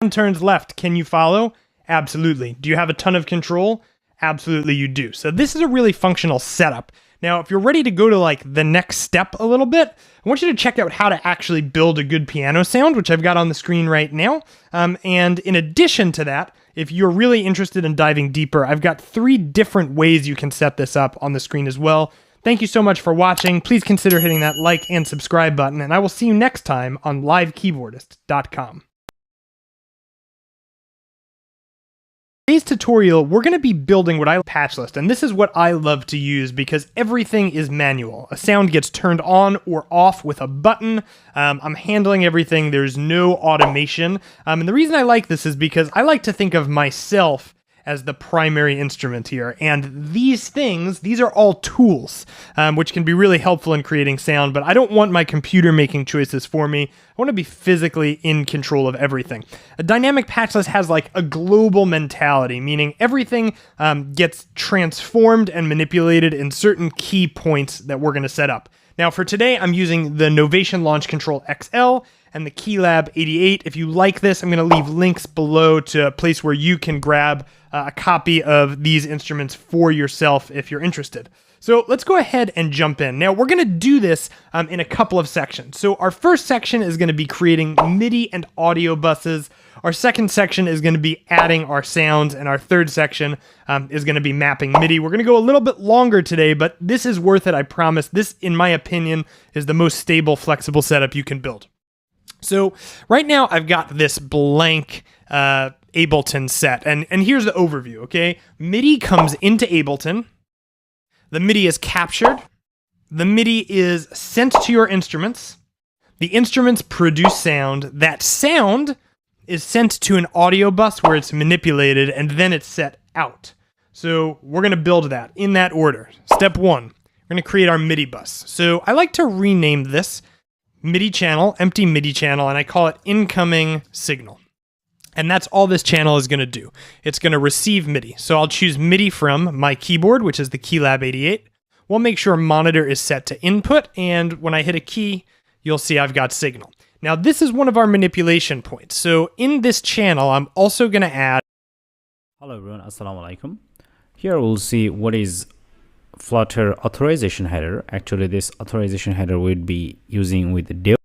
turns left, can you follow? Absolutely. Do you have a ton of control? Absolutely you do. So this is a really functional setup. Now, if you're ready to go to like the next step a little bit, I want you to check out how to actually build a good piano sound, which I've got on the screen right now. And in addition to that, if you're really interested in diving deeper, I've got 3 different ways you can set this up on the screen as well. Thank you so much for watching. Please consider hitting that like and subscribe button, and I will see you next time on livekeyboardist.com. Today's tutorial, we're going to be building what I call patch list, and this is what I love to use because everything is manual. A sound gets turned on or off with a button. I'm handling everything. There's no automation. And the reason I like this is because I like to think of myself as the primary instrument here. And these are all tools, which can be really helpful in creating sound, but I don't want my computer making choices for me. I want to be physically in control of everything. A dynamic patch list has like a global mentality, meaning everything gets transformed and manipulated in certain key points that we're going to set up. Now for today, I'm using the Novation Launch Control XL and the Keylab 88. If you like this, I'm going to leave links below to a place where you can grab a copy of these instruments for yourself if you're interested. So let's go ahead and jump in. Now we're going to do this in a couple of sections. So our first section is going to be creating MIDI and audio buses. Our second section is going to be adding our sounds, and our third section is going to be mapping MIDI. We're going to go a little bit longer today, but this is worth it, I promise. This, in my opinion, is the most stable, flexible setup you can build. So right now I've got this blank Ableton set, and here's the overview, okay? MIDI comes into Ableton, the MIDI is captured, the MIDI is sent to your instruments, the instruments produce sound, that sound is sent to an audio bus where it's manipulated, and then it's set out. So we're gonna build that in that order. Step 1, we're gonna create our MIDI bus. So I like to rename this MIDI channel, empty MIDI channel, and I call it incoming signal. And that's all this channel is going to do. It's going to receive MIDI. So I'll choose MIDI from my keyboard, which is the Keylab 88. We'll make sure monitor is set to input, and when I hit a key, you'll see I've got signal. Now this is one of our manipulation points. So in this channel, I'm also going to add... Hello everyone, Assalamu alaikum. Here we'll see what is Flutter authorization header. Actually, this authorization header we'll be using with the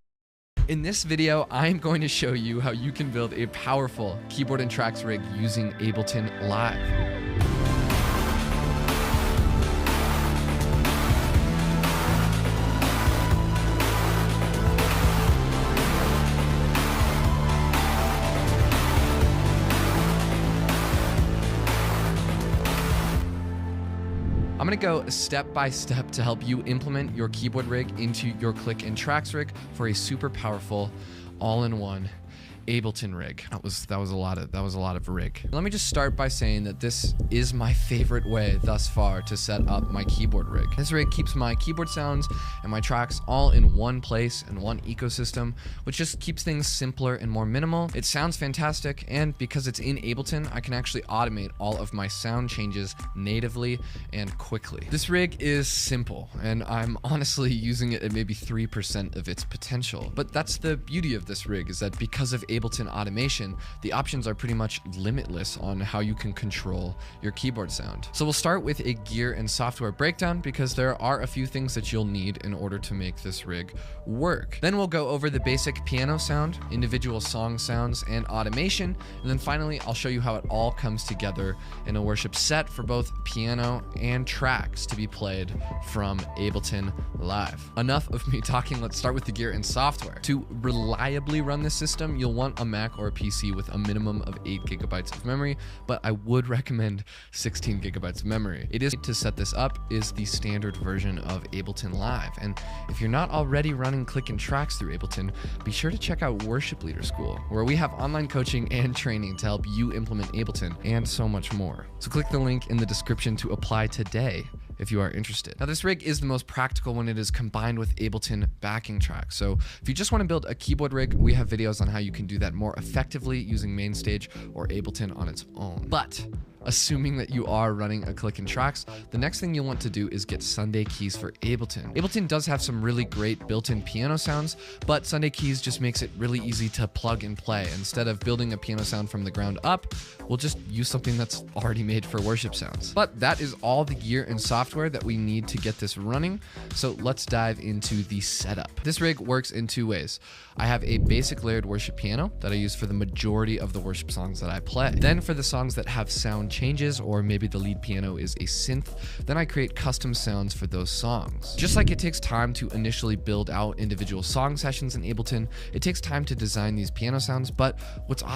In this video, I'm going to show you how you can build a powerful keyboard and tracks rig using Ableton Live. I'm gonna go step by step to help you implement your keyboard rig into your click and tracks rig for a super powerful all-in-one Ableton rig. That was a lot of rig. Let me just start by saying that this is my favorite way thus far to set up my keyboard rig. This rig keeps my keyboard sounds and my tracks all in one place and one ecosystem, which just keeps things simpler and more minimal. It sounds fantastic, and because it's in Ableton, I can actually automate all of my sound changes natively and quickly. This rig is simple, and I'm honestly using it at maybe 3% of its potential. But that's the beauty of this rig, is that because of Ableton automation, the options are pretty much limitless on how you can control your keyboard sound. So we'll start with a gear and software breakdown, because there are a few things that you'll need in order to make this rig work. Then we'll go over the basic piano sound, individual song sounds, and automation. And then finally, I'll show you how it all comes together in a worship set for both piano and tracks to be played from Ableton Live. Enough of me talking, let's start with the gear and software. To reliably run this system, you'll want a Mac or a PC with a minimum of 8 gigabytes of memory, but I would recommend 16 gigabytes of memory. It is to set this up is the standard version of Ableton Live, and if you're not already running click and tracks through Ableton, be sure to check out Worship Leader School, where we have online coaching and training to help you implement Ableton and so much more. So click the link in the description to apply today if you are interested. Now, this rig is the most practical when it is combined with Ableton backing tracks. So if you just want to build a keyboard rig, we have videos on how you can do that more effectively using MainStage or Ableton on its own. But Assuming that you are running a Click and Tracks, the next thing you'll want to do is get Sunday keys for Ableton. Ableton does have some really great built-in piano sounds, but Sunday keys just makes it really easy to plug and play. Instead of building a piano sound from the ground up, we'll just use something that's already made for worship sounds. But that is all the gear and software that we need to get this running. So let's dive into the setup. This rig works in two ways. I have a basic layered worship piano that I use for the majority of the worship songs that I play. Then for the songs that have sound changes, or maybe the lead piano is a synth, then I create custom sounds for those songs. Just like it takes time to initially build out individual song sessions in Ableton, it takes time to design these piano sounds, but what's awesome